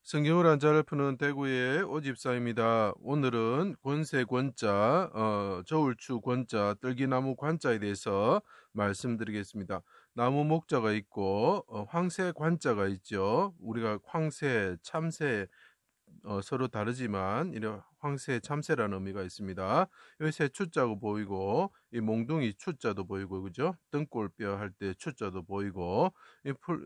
성경을 한자를 푸는 대구의 오집사입니다. 오늘은 권세 권자, 저울추 권자, 뜰기나무 관자에 대해서 말씀드리겠습니다. 나무 목자가 있고 황새 관자가 있죠. 우리가 황새, 참새 서로 다르지만 이런 황새, 참새라는 의미가 있습니다. 여기 새 추자고 보이고 이 몽둥이 추자도 보이고 그죠? 등골뼈 할 때 추자도 보이고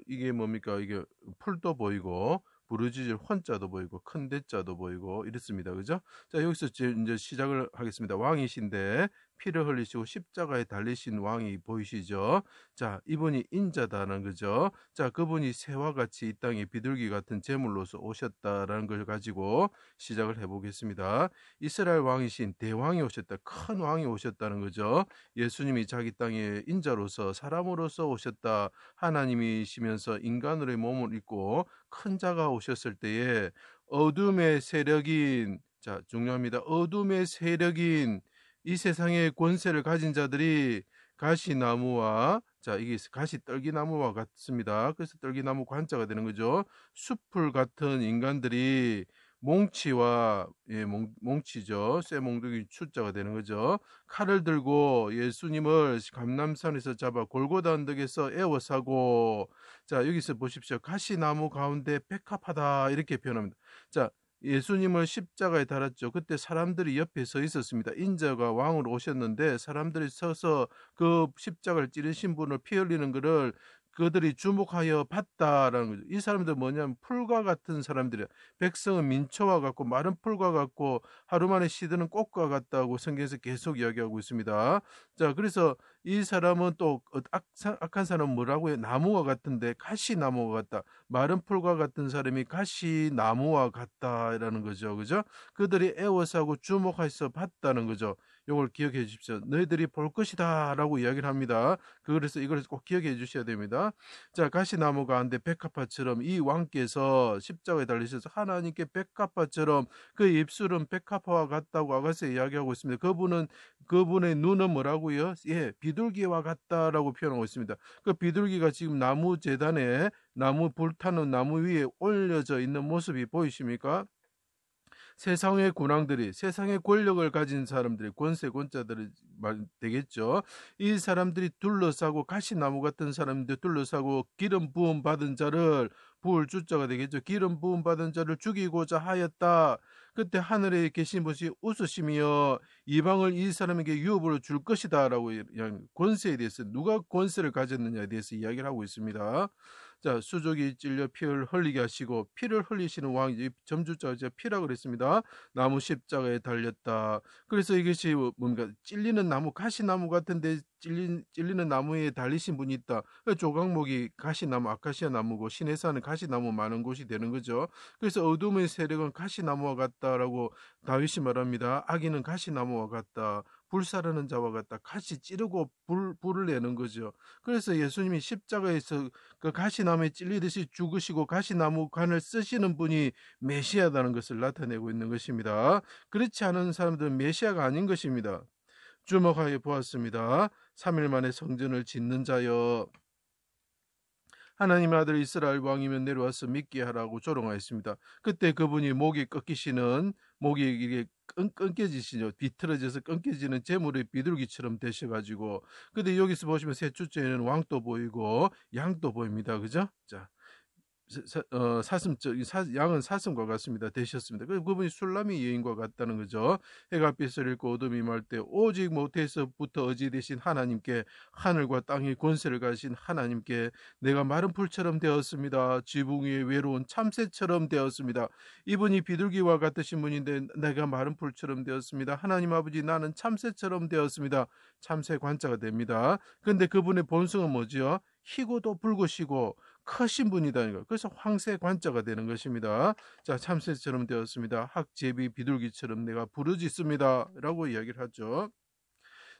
이게 뭡니까? 이게 풀도 보이고 부르짖을 헌자도 보이고 큰 대자도 보이고 이렇습니다. 그죠? 자, 여기서 이제 시작을 하겠습니다. 왕이신데 피를 흘리시고 십자가에 달리신 왕이 보이시죠? 자, 이분이 인자다는 거죠. 자, 그분이 새와 같이 이 땅에 비둘기 같은 제물로서 오셨다라는 걸 가지고 시작을 해보겠습니다. 이스라엘 왕이신 대왕이 오셨다. 큰 왕이 오셨다는 거죠. 예수님이 자기 땅에 인자로서 사람으로서 오셨다. 하나님이시면서 인간으로의 몸을 입고 큰 자가 오셨을 때에 어둠의 세력인, 자, 중요합니다. 어둠의 세력인 이 세상의 권세를 가진 자들이 가시나무와, 자, 이게 가시떨기나무와 같습니다. 그래서 떨기나무 관자가 되는 거죠. 숲풀 같은 인간들이 몽치와, 몽치죠. 쇠몽둥이 추자가 되는 거죠. 칼을 들고 예수님을 감람산에서 잡아 골고다 언덕에서 애워싸고, 자, 여기서 보십시오. 가시나무 가운데 백합하다 이렇게 표현합니다. 자, 예수님을 십자가에 달았죠. 그때 사람들이 옆에 서 있었습니다. 인자가 왕으로 오셨는데 사람들이 서서 그 십자가를 찌르신 분을 피 흘리는 것을 그들이 주목하여 봤다라는 거죠. 이 사람들 뭐냐면 풀과 같은 사람들이야. 백성은 민초와 같고 마른 풀과 같고 하루 만에 시드는 꽃과 같다고 성경에서 계속 이야기하고 있습니다. 자, 그래서 이 사람은 또 악한 사람은 뭐라고 해요? 나무와 같은데 가시나무와 같다. 마른 풀과 같은 사람이 가시나무와 같다라는 거죠. 그죠? 그들이 애워싸고 주목해서 봤다는 거죠. 이걸 기억해 주십시오. 너희들이 볼 것이다 라고 이야기를 합니다. 그래서 이걸 꼭 기억해 주셔야 됩니다. 자, 가시나무 가운데 백합화처럼 이 왕께서 십자가에 달리셔서 하나님께 백합화처럼 그 입술은 백합화와 같다고 아가서 이야기하고 있습니다. 그분의 눈은 뭐라고요? 예, 비둘기와 같다라고 표현하고 있습니다. 그 비둘기가 지금 나무 재단에 나무 불타는 나무 위에 올려져 있는 모습이 보이십니까? 세상의 군왕들이 세상의 권력을 가진 사람들이 권세 권자들이 되겠죠. 이 사람들이 둘러싸고 가시나무 같은 사람들 둘러싸고 기름 부음 받은 자를 부을 주자가 되겠죠. 기름 부음 받은 자를 죽이고자 하였다. 그때 하늘에 계신 분이 웃으시며 이방을 이 사람에게 유업으로 줄 것이다라고 권세에 대해서 누가 권세를 가졌느냐에 대해서 이야기를 하고 있습니다. 자, 수족이 찔려 피를 흘리게 하시고 피를 흘리시는 왕이 점주자가 피라고 그랬습니다. 나무 십자가에 달렸다. 그래서 이것이 뭔가 찔리는 나무, 가시나무 같은데 찔리는 나무에 달리신 분이 있다. 조각목이 가시나무, 아카시아 나무고 시내산은 가시나무 많은 곳이 되는 거죠. 그래서 어둠의 세력은 가시나무와 같다라고 다윗이 말합니다. 악인은 가시나무와 같다. 불사르는 자와 같다. 같이 찌르고 불을 내는 거죠. 그래서 예수님이 십자가에서 그 가시나무에 찔리듯이 죽으시고 가시나무 관을 쓰시는 분이 메시아다는 것을 나타내고 있는 것입니다. 그렇지 않은 사람들은 메시아가 아닌 것입니다. 주목하여 보았습니다. 3일 만에 성전을 짓는 자여, 하나님의 아들 이스라엘 왕이면 내려와서 믿게 하라고 조롱하였습니다. 그때 그분이 목이 이게 끊겨지시죠. 비틀어져서 끊겨지는 재물의 비둘기처럼 되셔가지고, 근데 여기서 보시면 세 주째에는 왕도 보이고 양도 보입니다. 그죠? 자, 양은 사슴과 같습니다. 되셨습니다. 그분이 술람이 여인과 같다는 거죠. 해가 빛을 잃고 어둠이 말 때 오직 모태에서부터 어지 되신 하나님께, 하늘과 땅의 권세를 가진 하나님께 내가 마른 풀처럼 되었습니다. 지붕 위에 외로운 참새처럼 되었습니다. 이분이 비둘기와 같으신 분인데 내가 마른 풀처럼 되었습니다. 하나님 아버지, 나는 참새처럼 되었습니다. 참새 관자가 됩니다. 근데 그분의 본성은 뭐지요? 희고도 붉으시고 크신 분이다. 그래서 황새 관자가 되는 것입니다. 자, 참새처럼 되었습니다. 학제비 비둘기처럼 내가 부르짖습니다. 라고 이야기를 하죠.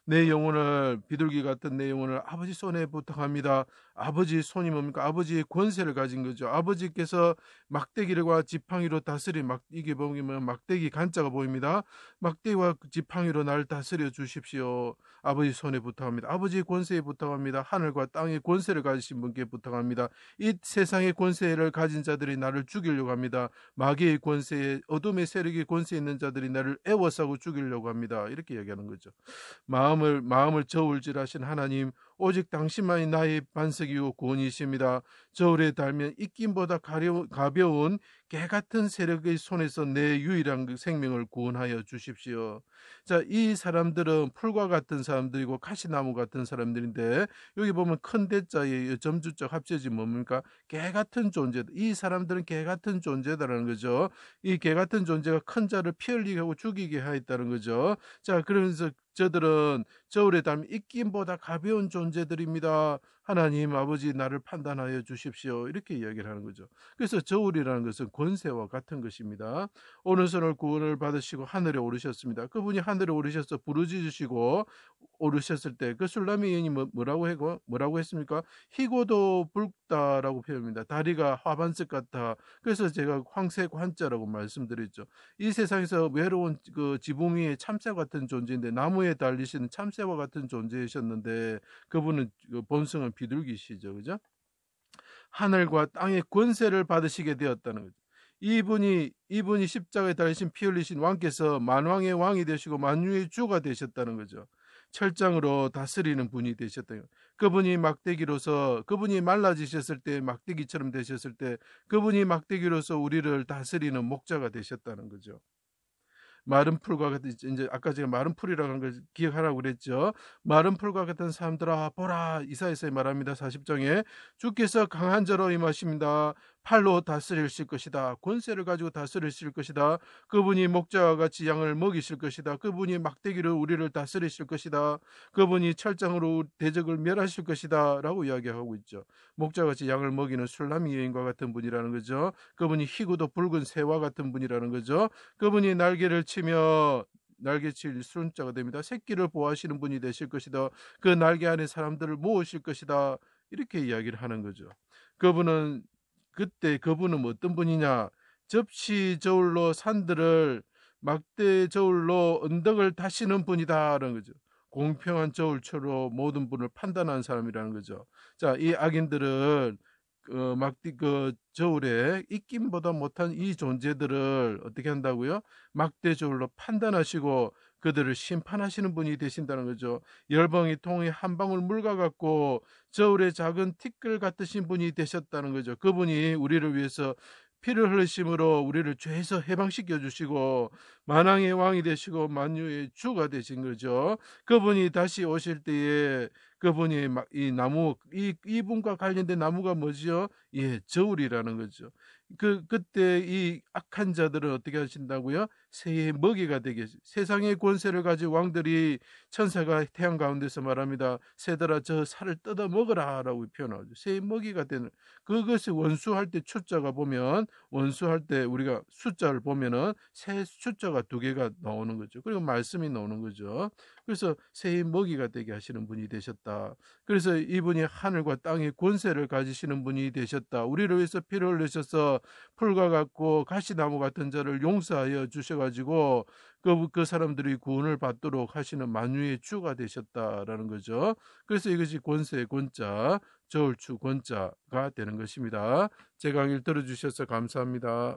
내 영혼을, 비둘기 같은 내 영혼을 아버지 손에 부탁합니다. 아버지의 손이 뭡니까? 아버지의 권세를 가진 거죠. 아버지께서 막대기와 지팡이로 다스리 이게 보면 막대기 간자가 보입니다. 막대기와 지팡이로 나를 다스려 주십시오. 아버지 손에 부탁합니다. 아버지의 권세에 부탁합니다. 하늘과 땅의 권세를 가지신 분께 부탁합니다. 이 세상의 권세를 가진 자들이 나를 죽이려고 합니다. 마귀의 권세에, 어둠의 세력의 권세에 있는 자들이 나를 애워싸고 죽이려고 합니다. 이렇게 얘기하는 거죠. 마음을 저울질하신 하나님, 오직 당신만이 나의 반석이요 구원이십니다. 저울에 달면 입김보다 가벼운 개같은 세력의 손에서 내 유일한 생명을 구원하여 주십시오. 자, 이 사람들은 풀과 같은 사람들이고 가시나무 같은 사람들인데, 여기 보면 큰 대자에 점주적 합쳐진 뭡니까? 개같은 존재다. 이 사람들은 개같은 존재다라는 거죠. 이 개같은 존재가 큰 자를 피 흘리게 하고 죽이게 하였다는 거죠. 자, 그러면서 저들은 저울에 담긴 입김보다 가벼운 존재들입니다. 하나님 아버지, 나를 판단하여 주십시오. 이렇게 이야기를 하는 거죠. 그래서 저울이라는 것은 권세와 같은 것입니다. 오른손을 구원을 받으시고 하늘에 오르셨습니다. 그분이 하늘에 오르셔서 부르짖으시고 오르셨을 때 그 술라미 여인이 뭐라고 했습니까? 희고도 붉다라고 표현합니다. 다리가 화반석 같아. 그래서 제가 황색 환자라고 말씀드렸죠. 이 세상에서 외로운 그 지붕 위에 참새 같은 존재인데, 나무에 달리시는 참새와 같은 존재이셨는데, 그분은 그 본성은 비둘기시죠. 그죠? 하늘과 땅의 권세를 받으시게 되었다는 거죠. 이분이 십자가에 달리신 피 흘리신 왕께서 만왕의 왕이 되시고 만유의 주가 되셨다는 거죠. 철장으로 다스리는 분이 되셨다는 거죠. 그분이 말라지셨을 때, 막대기처럼 되셨을 때, 그분이 막대기로서 우리를 다스리는 목자가 되셨다는 거죠. 마른 풀과 같은, 이제 아까 제가 마른 풀이라고 하는 걸 기억하라고 그랬죠. 마른 풀과 같은 사람들아 보라, 이사야서에 말합니다. 40장에 주께서 강한 자로 임하십니다. 팔로 다스리실 것이다. 권세를 가지고 다스리실 것이다. 그분이 목자와 같이 양을 먹이실 것이다. 그분이 막대기로 우리를 다스리실 것이다. 그분이 철장으로 대적을 멸하실 것이다 라고 이야기하고 있죠. 목자와 같이 양을 먹이는 술라미 여인과 같은 분이라는 거죠. 그분이 희고도 붉은 새와 같은 분이라는 거죠. 그분이 날개를 치며 날개칠 순자가 됩니다. 새끼를 보호하시는 분이 되실 것이다. 그 날개 안에 사람들을 모으실 것이다. 이렇게 이야기를 하는 거죠. 그분은 어떤 분이냐? 접시 저울로 산들을, 막대 저울로 언덕을 다시는 분이다라는 거죠. 공평한 저울처로 모든 분을 판단하는 사람이라는 거죠. 자, 이 악인들은 저울에 입김보다 못한 이 존재들을 어떻게 한다고요? 막대 저울로 판단하시고 그들을 심판하시는 분이 되신다는 거죠. 열방의 통에 한 방울 물과 같고 저울의 작은 티끌 같으신 분이 되셨다는 거죠. 그분이 우리를 위해서 피를 흘리심으로 우리를 죄에서 해방시켜 주시고 만왕의 왕이 되시고 만유의 주가 되신 거죠. 그분이 다시 오실 때에 그분이 이분과 관련된 나무가 뭐지요? 예, 저울이라는 거죠. 그때 이 악한 자들은 어떻게 하신다고요? 새의 먹이가 되게, 세상의 권세를 가진 왕들이, 천사가 태양 가운데서 말합니다. 새들아 저 살을 뜯어 먹어라 라고 표현하죠. 새의 먹이가 되는, 그것이 원수할 때 숫자가 보면, 원수할 때 우리가 숫자를 보면은 새 숫자가 2개가 나오는 거죠. 그리고 말씀이 나오는 거죠. 그래서 새의 먹이가 되게 하시는 분이 되셨다. 그래서 이분이 하늘과 땅의 권세를 가지시는 분이 되셨다. 우리를 위해서 피를 흘리셔서 풀과 같고 가시나무 같은 자를 용서하여 주셔가지고 그 사람들이 구원을 받도록 하시는 만유의 주가 되셨다라는 거죠. 그래서 이것이 권세의 권자, 저울추 권자가 되는 것입니다. 제 강의를 들어주셔서 감사합니다.